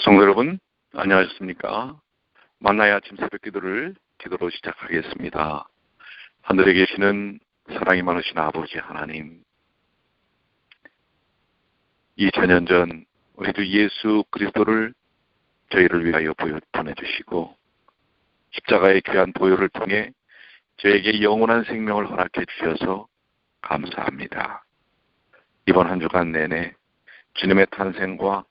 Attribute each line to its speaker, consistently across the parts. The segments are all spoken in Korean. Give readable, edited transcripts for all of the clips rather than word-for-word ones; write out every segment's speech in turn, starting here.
Speaker 1: 성도 여러분, 안녕하셨습니까? 만나의 아침 새벽 기도로 시작하겠습니다. 하늘에 계시는 사랑이 많으신 아버지 하나님, 2000년 전 우리 주 예수 그리스도를 저희를 위하여 보내주시고 십자가의 귀한 보혈을 통해 저에게 영원한 생명을 허락해 주셔서 감사합니다. 이번 한 주간 내내 주님의 탄생과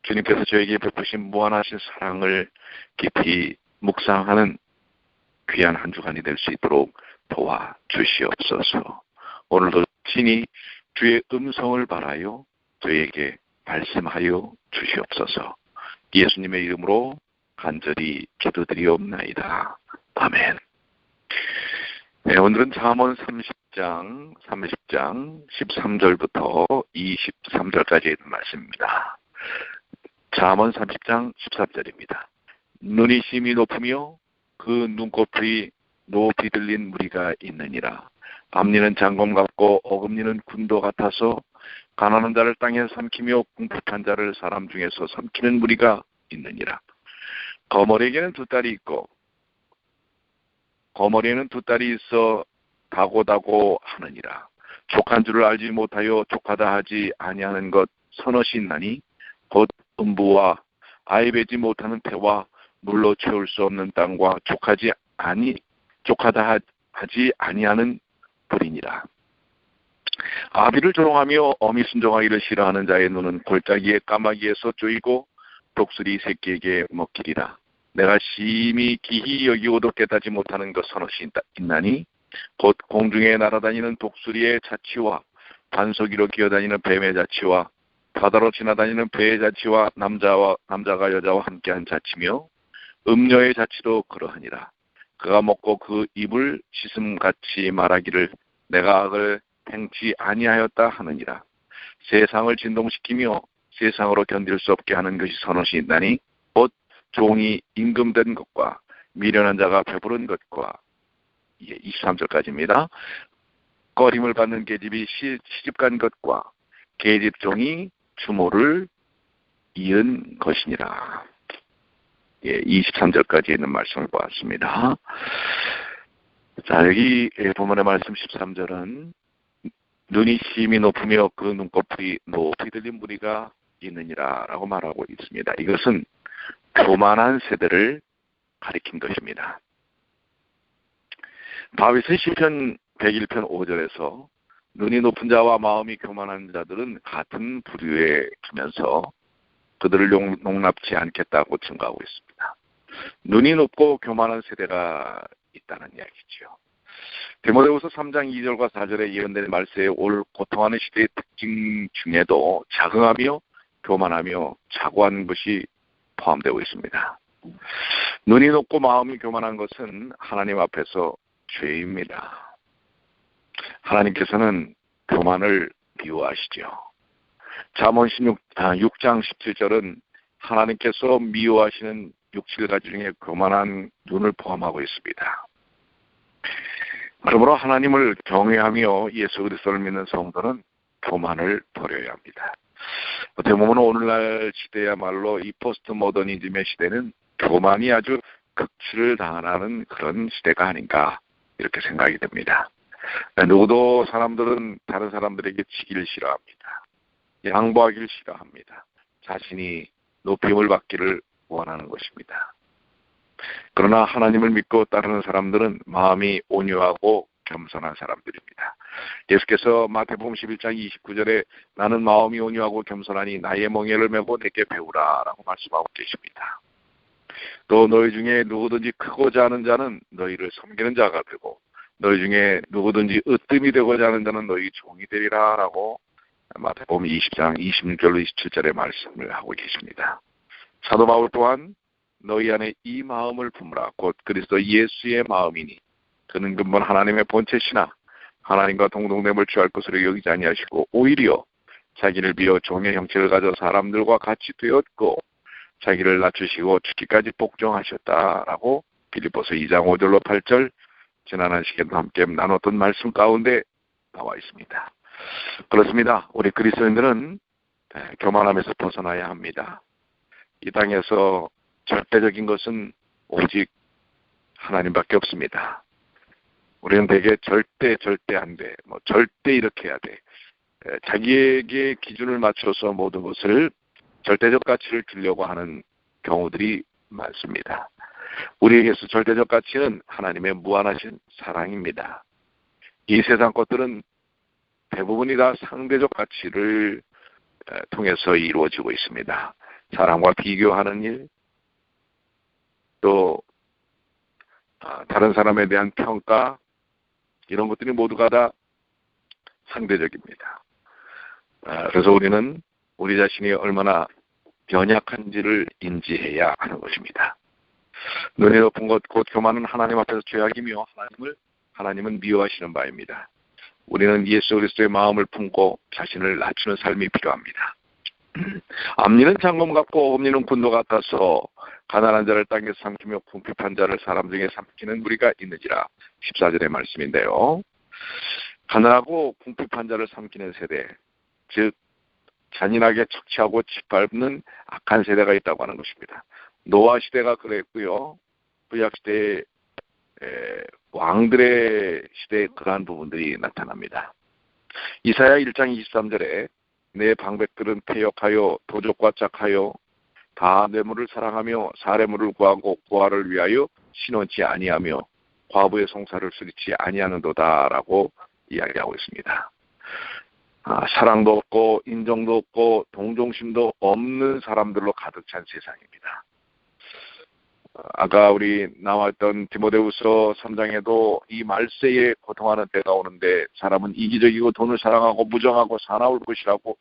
Speaker 1: 주님께서 저에게 베푸신 무한하신 사랑을 깊이 묵상하는 귀한 한 주간이 될 수 있도록 도와주시옵소서. 오늘도 친히 주의 음성을 바라요 저에게 말씀하여 주시옵소서. 예수님의 이름으로 간절히 기도드리옵나이다. 아멘. 네, 오늘은 잠언 30장 13절부터 23절까지 있는 말씀입니다. 잠언 30장 13절입니다. 눈이 심히 높으며 그 눈꺼풀이 높이 들린 무리가 있느니라. 앞니는 장검 같고 어금니는 군도 같아서 가난한 자를 땅에 삼키며 궁핍한 자를 사람 중에서 삼키는 무리가 있느니라. 거머리에게는 두 딸이 있고 거머리에는 두 딸이 있어 다고다고 하느니라. 족한 줄을 알지 못하여 족하다 하지 아니하는 것 서너시 있나니 곧 음부와 아이 베지 못하는 태와 물로 채울 수 없는 땅과 족하다 하지 아니하는 불이니라. 아비를 조롱하며 어미 순종하기를 싫어하는 자의 눈은 골짜기의 까마귀에서 쪼이고 독수리 새끼에게 먹히리라. 내가 심히 기히 여기고도 깨닫지 못하는 것 서너시 있나니 곧 공중에 날아다니는 독수리의 자치와 반석위로 기어다니는 뱀의 자치와 바다로 지나다니는 배의 자치와 남자가 여자와 함께한 자치며 음녀의 자치도 그러하니라. 그가 먹고 그 입을 씻음같이 말하기를 내가 악을 행치 아니하였다 하느니라. 세상을 진동시키며 세상으로 견딜 수 없게 하는 것이 서너시 있나니 곧 종이 임금된 것과 미련한 자가 배부른 것과 23절까지입니다. 꺼림을 받는 계집이 시집간 것과 계집종이 추모를 이은 것이니라. 23절까지 있는 말씀을 보았습니다. 자, 여기 본문의 말씀 13절은 눈이 심히 높으며 그 눈꺼풀이 높이 들린 무리가 있느니라 라고 말하고 있습니다. 이것은 교만한 세대를 가리킨 것입니다. 다윗은 시편 101편 5절에서 눈이 높은 자와 마음이 교만한 자들은 같은 부류에 두면서 그들을 용납치 않겠다고 증거하고 있습니다. 눈이 높고 교만한 세대가 있다는 이야기죠. 디모데후서 3장 2절과 4절에 예언된 말세에 올 고통하는 시대의 특징 중에도 자긍하며 교만하며 자고한 것이 포함되어 있습니다. 눈이 높고 마음이 교만한 것은 하나님 앞에서 죄입니다. 하나님께서는 교만을 미워하시죠. 잠언 6장 17절은 하나님께서 미워하시는 6-7가지 중에 교만한 눈을 포함하고 있습니다. 그러므로 하나님을 경외하며 예수 그리스도를 믿는 성도는 교만을 버려야 합니다. 어떻게 보면 오늘날 시대야말로 이 포스트 모더니즘의 시대는 교만이 아주 극치를 당하는 그런 시대가 아닌가 이렇게 생각이 됩니다. 누구도 사람들은 다른 사람들에게 지기를 싫어합니다. 양보하기를 싫어합니다. 자신이 높임을 받기를 원하는 것입니다. 그러나 하나님을 믿고 따르는 사람들은 마음이 온유하고 겸손한 사람들입니다. 예수께서 마태복음 11장 29절에 나는 마음이 온유하고 겸손하니 나의 멍에를 메고 내게 배우라 라고 말씀하고 계십니다. 또 너희 중에 누구든지 크고자 하는 자는 너희를 섬기는 자가 되고 너희 중에 누구든지 으뜸이 되고자 하는 자는 너희 종이 되리라 라고 마태복음 20장 26절로 27절의 말씀을 하고 계십니다. 사도 바울 또한 너희 안에 이 마음을 품으라 곧 그리스도 예수의 마음이니 그는 근본 하나님의 본체시나 하나님과 동등됨을 취할 것으로 여기지 아니하시고 오히려 자기를 비워 종의 형체를 가져 사람들과 같이 되었고 자기를 낮추시고 죽기까지 복종하셨다라고 빌립보서 2장 5절로 8절 지난 시간도 함께 나눴던 말씀 가운데 나와 있습니다. 그렇습니다. 우리 그리스도인들은 교만함에서 벗어나야 합니다. 이 땅에서 절대적인 것은 오직 하나님밖에 없습니다. 우리는 되게 절대 안 돼, 절대 이렇게 해야 돼. 자기에게 기준을 맞춰서 모든 것을 절대적 가치를 주려고 하는 경우들이 많습니다. 우리에게서 절대적 가치는 하나님의 무한하신 사랑입니다. 이 세상 것들은 대부분이 다 상대적 가치를 통해서 이루어지고 있습니다. 사람과 비교하는 일, 또 다른 사람에 대한 평가, 이런 것들이 모두가 다 상대적입니다. 그래서 우리는 우리 자신이 얼마나 연약한지를 인지해야 하는 것입니다. 눈이 높은 것 곧 교만은 하나님 앞에서 죄악이며 하나님은 미워하시는 바입니다. 우리는 예수 그리스도의 마음을 품고 자신을 낮추는 삶이 필요합니다. 앞니는 장검 같고 홈니는 군도 같아서 가난한 자를 땅에서 삼키며 궁핍한 자를 사람 중에 삼키는 무리가 있느니라. 14절의 말씀인데요. 가난하고 궁핍한 자를 삼키는 세대, 즉 잔인하게 착취하고 짓밟는 악한 세대가 있다고 하는 것입니다. 노아 시대가 그랬고요. 구약 시대의 왕들의 시대에 그러한 부분들이 나타납니다. 이사야 1장 23절에 내 방백들은 패역하여 도적과 짝하여 다 뇌물을 사랑하며 사례물을 구하고 고아를 위하여 신원치 아니하며 과부의 송사를 수리치 아니하는도다라고 이야기하고 있습니다. 사랑도 없고 인정도 없고 동정심도 없는 사람들로 가득 찬 세상입니다. 아까 우리 나왔던 디모데후서 3장에도 이 말세에 고통하는 때가 오는데 사람은 이기적이고 돈을 사랑하고 무정하고 사나울 것이라고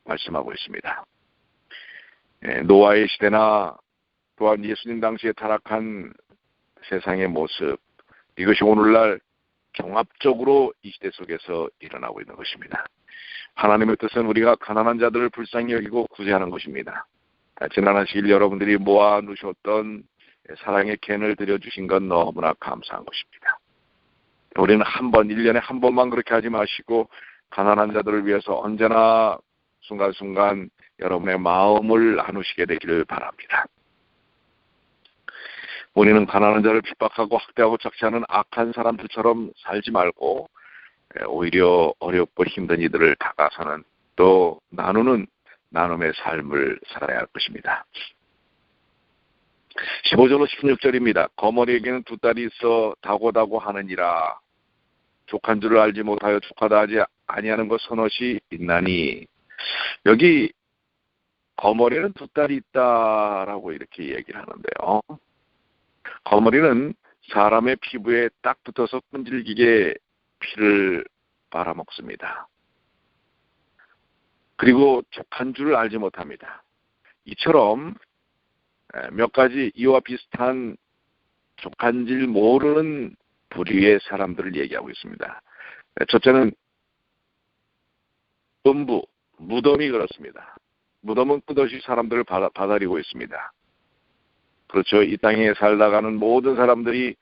Speaker 1: 말씀하고 있습니다. 노아의 시대나 또한 예수님 당시에 타락한 세상의 모습, 이것이 오늘날 종합적으로 이 시대 속에서 일어나고 있는 것입니다. 하나님의 뜻은 우리가 가난한 자들을 불쌍히 여기고 구제하는 것입니다. 지난 한 시일 여러분들이 모아 놓으셨던 사랑의 캔을 들여주신 건 너무나 감사한 것입니다. 우리는 1년에 한 번만 그렇게 하지 마시고 가난한 자들을 위해서 언제나 순간순간 여러분의 마음을 나누시게 되기를 바랍니다. 우리는 가난한 자를 핍박하고 학대하고 착취하는 악한 사람들처럼 살지 말고 오히려 어렵고 힘든 이들을 다가서는 또 나누는 나눔의 삶을 살아야 할 것입니다. 15절로 16절입니다. 거머리에게는 두 딸이 있어 다고다고 하느니라. 족한 줄을 알지 못하여 족하다 하지 아니하는 것 서너시 있나니. 여기 거머리는 두 딸이 있다라고 이렇게 얘기를 하는데요. 거머리는 사람의 피부에 딱 붙어서 끈질기게 피를 빨아먹습니다. 그리고 족한 줄을 알지 못합니다. 이처럼 몇 가지 이와 비슷한 족한 줄 모르는 부류의 사람들을 얘기하고 있습니다. 첫째는 음부, 무덤이 그렇습니다. 무덤은 끝없이 사람들을 받아들이고 있습니다. 그렇죠. 이 땅에 살다가는 모든 사람들이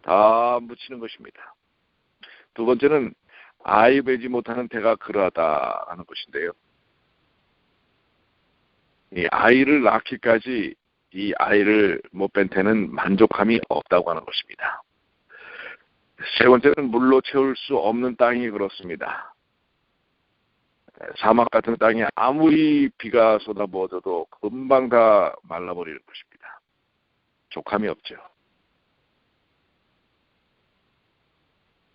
Speaker 1: 다 묻히는 것입니다. 두 번째는 아이 베지 못하는 태가 그러하다라는 것인데요. 이 아이를 낳기까지 이 아이를 못 뺀 태는 만족함이 없다고 하는 것입니다. 세 번째는 물로 채울 수 없는 땅이 그렇습니다. 사막 같은 땅에 아무리 비가 쏟아부어져도 금방 다 말라버리는 것입니다. 족함이 없죠.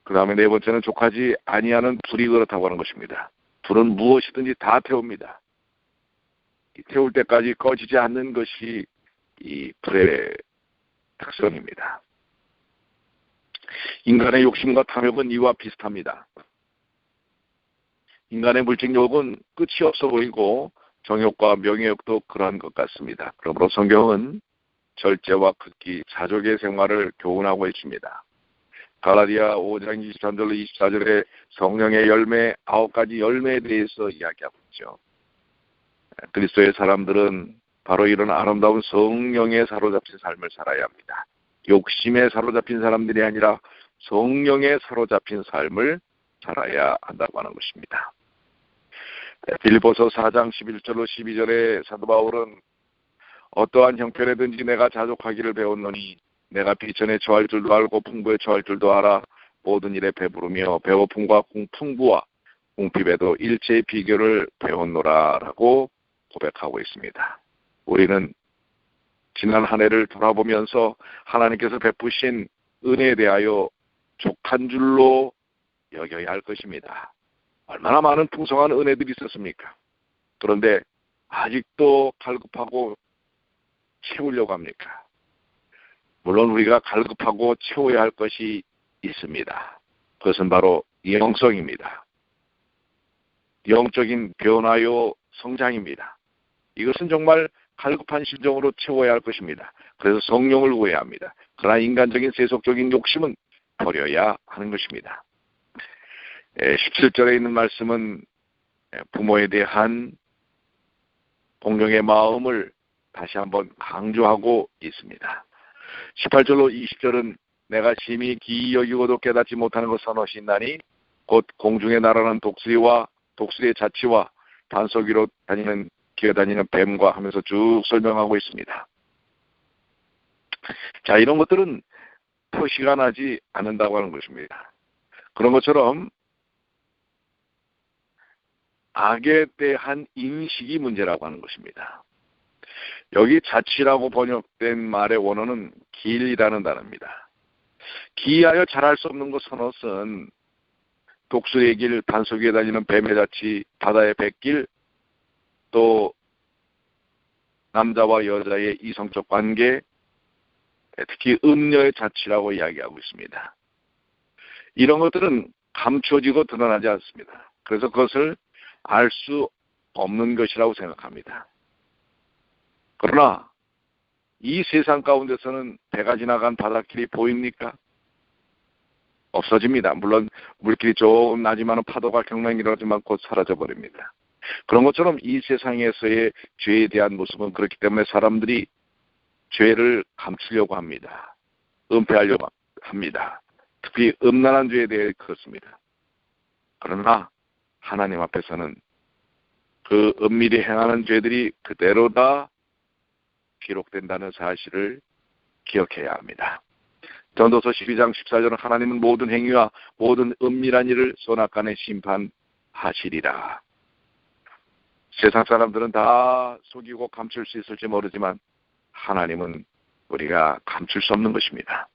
Speaker 1: 그 다음에 네 번째는 족하지 아니하는 불이 그렇다고 하는 것입니다. 불은 무엇이든지 다 태웁니다. 태울 때까지 꺼지지 않는 것이 이 불의 특성입니다. 인간의 욕심과 탐욕은 이와 비슷합니다. 인간의 물질욕은 끝이 없어 보이고 정욕과 명예욕도 그러한 것 같습니다. 그러므로 성경은 절제와 극기, 자족의 생활을 교훈하고 있습니다. 갈라디아 5장 23절로 24절에 성령의 열매, 9가지 열매에 대해서 이야기하고 있죠. 그리스도의 사람들은 바로 이런 아름다운 성령에 사로잡힌 삶을 살아야 합니다. 욕심에 사로잡힌 사람들이 아니라 성령에 사로잡힌 삶을 살아야 한다고 하는 것입니다. 빌립보서 4장 11절로 12절에 사도 바울은 어떠한 형편에든지 내가 자족하기를 배웠노니 내가 비천에 처할 줄도 알고 풍부에 처할 줄도 알아 모든 일에 배부르며 배고픔과 풍부와 궁핍에도 일체의 비결을 배웠노라 라고 고백하고 있습니다. 우리는 지난 한 해를 돌아보면서 하나님께서 베푸신 은혜에 대하여 족한 줄로 여겨야 할 것입니다. 얼마나 많은 풍성한 은혜들이 있었습니까? 그런데 아직도 갈급하고 채우려고 합니까? 물론 우리가 갈급하고 채워야 할 것이 있습니다. 그것은 바로 영성입니다. 영적인 변화요 성장입니다. 이것은 정말 갈급한 심정으로 채워야 할 것입니다. 그래서 성령을 구해야 합니다. 그러나 인간적인 세속적인 욕심은 버려야 하는 것입니다. 17절에 있는 말씀은 부모에 대한 공경의 마음을 다시 한번 강조하고 있습니다. 18절로 20절은 내가 심히 기이 여기고도 깨닫지 못하는 것 서너시 있나니 곧 공중에 날아가는 독수리의 자치와 반석 위로 기어다니는 뱀과 하면서 쭉 설명하고 있습니다. 자, 이런 것들은 표시가 나지 않는다고 하는 것입니다. 그런 것처럼 악에 대한 인식이 문제라고 하는 것입니다. 여기 자치라고 번역된 말의 원어는 길이라는 단어입니다. 기이하여 잘할 수 없는 것 서넛은 독수리의 길, 반석 위에 다니는 뱀의 자치, 바다의 백길, 또 남자와 여자의 이성적 관계, 특히 음녀의 자치라고 이야기하고 있습니다. 이런 것들은 감춰지고 드러나지 않습니다. 그래서 그것을 알 수 없는 것이라고 생각합니다. 그러나 이 세상 가운데서는 배가 지나간 바닷길이 보입니까? 없어집니다. 물론 물길이 조금 나지만 파도가 경랑이 일어나지만 곧 사라져버립니다. 그런 것처럼 이 세상에서의 죄에 대한 모습은 그렇기 때문에 사람들이 죄를 감추려고 합니다. 은폐하려고 합니다. 특히 음란한 죄에 대해 그렇습니다. 그러나 하나님 앞에서는 그 은밀히 행하는 죄들이 그대로 다 기록된다는 사실을 기억해야 합니다. 전도서 12장 14절은 하나님은 모든 행위와 모든 은밀한 일을 선악간에 심판하시리라. 세상 사람들은 다 속이고 감출 수 있을지 모르지만 하나님은 우리가 감출 수 없는 것입니다.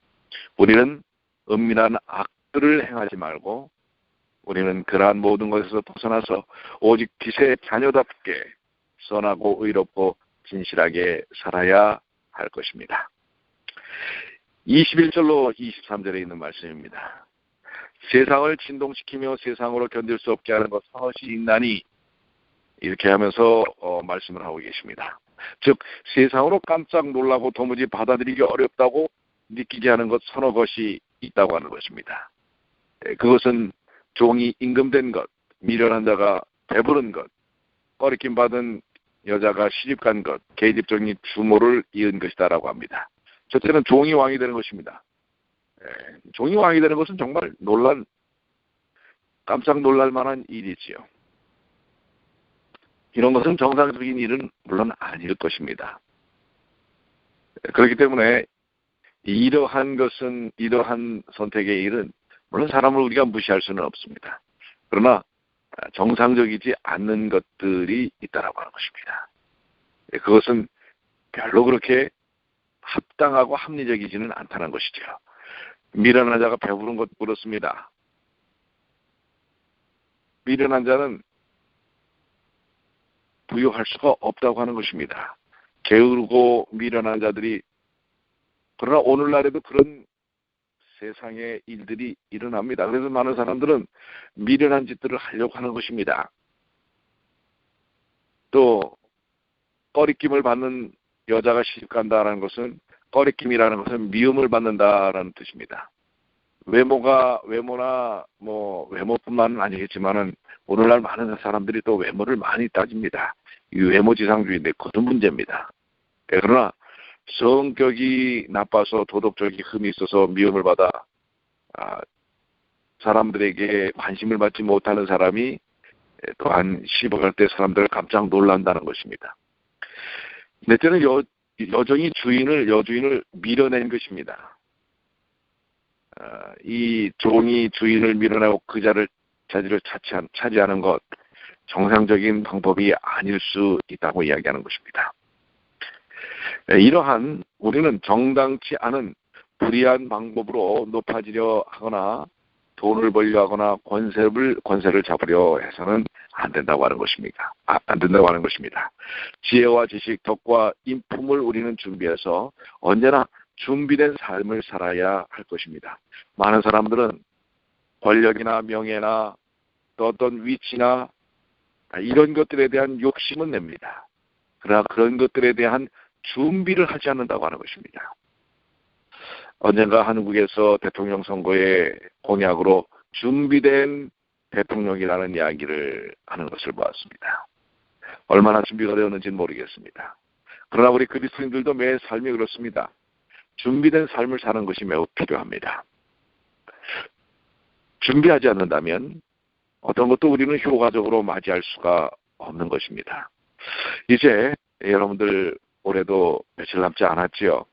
Speaker 1: 우리는 은밀한 악들을 행하지 말고 우리는 그러한 모든 것에서 벗어나서 오직 빛의 자녀답게 선하고 의롭고 진실하게 살아야 할 것입니다. 21절로 23절에 있는 말씀입니다. 세상을 진동시키며 세상으로 견딜 수 없게 하는 것 서너시 있나니 이렇게 하면서 말씀을 하고 계십니다. 즉 세상으로 깜짝 놀라고 도무지 받아들이기 어렵다고 느끼게 하는 것 서너 것이 있다고 하는 것입니다. 그것은 종이 임금된 것, 미련한 자가 배부른 것, 꺼리낌 받은 여자가 시집간 것, 계집종이 주모를 이은 것이다라고 합니다. 첫째는 종이 왕이 되는 것입니다. 종이 왕이 되는 것은 정말 깜짝 놀랄 만한 일이지요. 이런 것은 정상적인 일은 물론 아닐 것입니다. 그렇기 때문에 이러한 선택의 일은 물론 사람을 우리가 무시할 수는 없습니다. 그러나 정상적이지 않는 것들이 있다라고 하는 것입니다. 그것은 별로 그렇게 합당하고 합리적이지는 않다는 것이죠. 미련한 자가 배부른 것 그렇습니다. 미련한 자는 부유할 수가 없다고 하는 것입니다. 게으르고 미련한 자들이 그러나 오늘날에도 그런 세상의 일들이 일어납니다. 그래서 많은 사람들은 미련한 짓들을 하려고 하는 것입니다. 또 꺼리낌을 받는 여자가 시집간다라는 것은 꺼리낌이라는 것은 미움을 받는다라는 뜻입니다. 외모나 외모뿐만은 아니겠지만은 오늘날 많은 사람들이 또 외모를 많이 따집니다. 이 외모지상주의인데 그것도 문제입니다. 그러나 성격이 나빠서 도덕적인 흠이 있어서 미움을 받아 사람들에게 관심을 받지 못하는 사람이 또한 시집갈 때 사람들을 깜짝 놀란다는 것입니다. 넷째는 여전히 여주인을 밀어낸 것입니다. 이 종이 주인을 밀어내고 그 자리를 차지하는 것, 정상적인 방법이 아닐 수 있다고 이야기하는 것입니다. 이러한 우리는 정당치 않은 불의한 방법으로 높아지려 하거나 돈을 벌려 하거나 권세를 잡으려 해서는 안 된다고 하는 것입니다. 안 된다고 하는 것입니다. 지혜와 지식, 덕과 인품을 우리는 준비해서 언제나 준비된 삶을 살아야 할 것입니다. 많은 사람들은 권력이나 명예나 또 어떤 위치나 이런 것들에 대한 욕심은 냅니다. 그러나 그런 것들에 대한 준비를 하지 않는다고 하는 것입니다. 언젠가 한국에서 대통령 선거의 공약으로 준비된 대통령이라는 이야기를 하는 것을 보았습니다. 얼마나 준비가 되었는지는 모르겠습니다. 그러나 우리 그리스도인들도 매 삶이 그렇습니다. 준비된 삶을 사는 것이 매우 필요합니다. 준비하지 않는다면 어떤 것도 우리는 효과적으로 맞이할 수가 없는 것입니다. 이제 여러분들 올해도 며칠 남지 않았지요.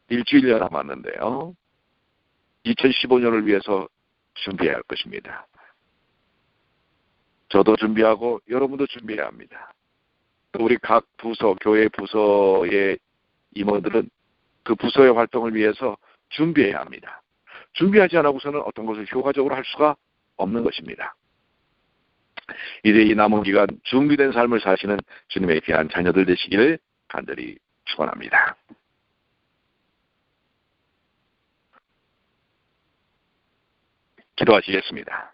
Speaker 1: 일주일여 남았는데요. 2015년을 위해서 준비해야 할 것입니다. 저도 준비하고 여러분도 준비해야 합니다. 또 우리 각 부서, 교회 부서의 임원들은 그 부서의 활동을 위해서 준비해야 합니다. 준비하지 않고서는 어떤 것을 효과적으로 할 수가 없는 것입니다. 이제 이 남은 기간 준비된 삶을 사시는 주님의 귀한 자녀들 되시기를 간절히 축원합니다. 기도하시겠습니다.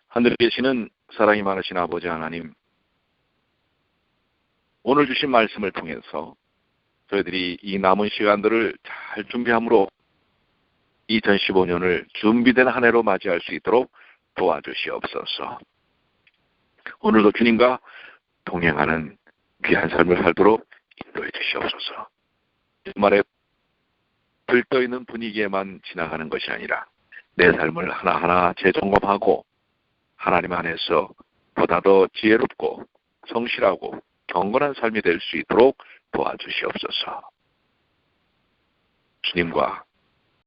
Speaker 1: 하늘에 계시는 사랑이 많으신 아버지 하나님, 오늘 주신 말씀을 통해서 저희들이 이 남은 시간들을 잘 준비함으로 2015년을 준비된 한 해로 맞이할 수 있도록 도와주시옵소서. 오늘도 주님과 동행하는 귀한 삶을 살도록 인도해 주시옵소서. 주말에 들떠있는 분위기에만 지나가는 것이 아니라 내 삶을 하나하나 재점검하고 하나님 안에서 보다 더 지혜롭고 성실하고 경건한 삶이 될 수 있도록 도와주시옵소서. 주님과